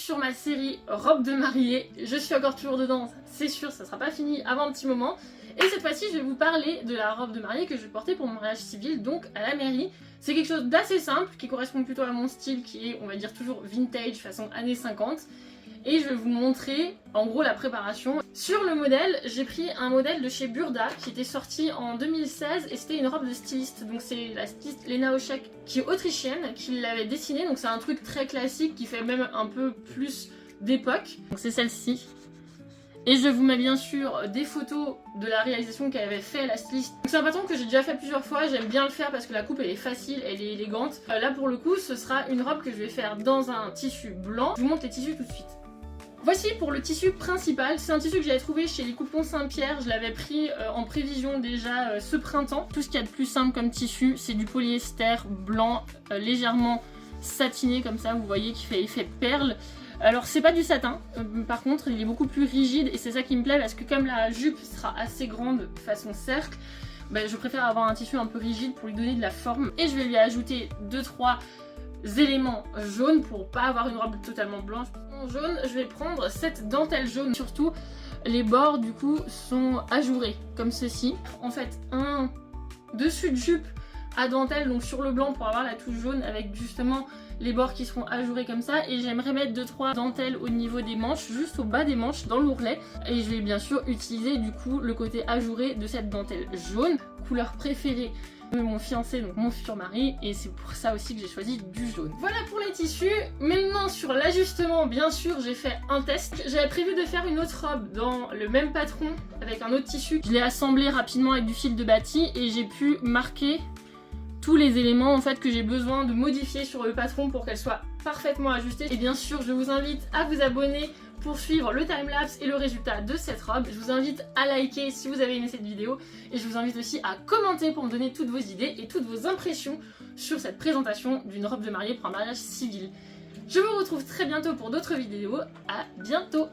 sur ma série robe de mariée. Je suis encore toujours dedans, c'est sûr, ça sera pas fini avant un petit moment. Et cette fois-ci, je vais vous parler de la robe de mariée que je vais porter pour mon mariage civil, donc à la mairie. C'est quelque chose d'assez simple, qui correspond plutôt à mon style, qui est, on va dire, toujours vintage, façon années 50. Et je vais vous montrer en gros la préparation. Sur le modèle, j'ai pris un modèle de chez Burda qui était sorti en 2016 et c'était une robe de styliste. Donc c'est la styliste Lena Oshek qui est autrichienne qui l'avait dessinée. Donc c'est un truc très classique qui fait même un peu plus d'époque. Donc c'est celle-ci. Et je vous mets bien sûr des photos de la réalisation qu'elle avait fait la styliste. C'est un patron que j'ai déjà fait plusieurs fois, j'aime bien le faire parce que la coupe elle est facile, elle est élégante. Là pour le coup ce sera une robe que je vais faire dans un tissu blanc. Je vous montre les tissus tout de suite. Voici pour le tissu principal, c'est un tissu que j'avais trouvé chez les Coupons Saint-Pierre, je l'avais pris en prévision déjà ce printemps. Tout ce qu'il y a de plus simple comme tissu, c'est du polyester blanc légèrement satiné comme ça, vous voyez, qui fait effet perle. Alors c'est pas du satin, par contre il est beaucoup plus rigide et c'est ça qui me plaît parce que comme la jupe sera assez grande façon cercle, je préfère avoir un tissu un peu rigide pour lui donner de la forme. Et je vais lui ajouter 2-3 éléments jaunes pour pas avoir une robe totalement blanche. En jaune, je vais prendre cette dentelle jaune. Surtout, les bords du coup sont ajourés comme ceci. En fait, un dessus de jupe à dentelle, donc sur le blanc pour avoir la touche jaune avec justement les bords qui seront ajourés comme ça. Et j'aimerais mettre 2-3 dentelles au niveau des manches, juste au bas des manches, dans l'ourlet. Et je vais bien sûr utiliser du coup le côté ajouré de cette dentelle jaune, couleur préférée de mon fiancé, donc mon futur mari, et c'est pour ça aussi que j'ai choisi du jaune. Voilà pour les tissus. Maintenant sur l'ajustement, bien sûr j'ai fait un test. J'avais prévu de faire une autre robe dans le même patron avec un autre tissu. Je l'ai assemblé rapidement avec du fil de bâti et j'ai pu marquer tous les éléments en fait que j'ai besoin de modifier sur le patron pour qu'elle soit parfaitement ajustée. Et bien sûr je vous invite à vous abonner pour suivre le timelapse et le résultat de cette robe. Je vous invite à liker si vous avez aimé cette vidéo et je vous invite aussi à commenter pour me donner toutes vos idées et toutes vos impressions sur cette présentation d'une robe de mariée pour un mariage civil. Je vous retrouve très bientôt pour d'autres vidéos. À bientôt!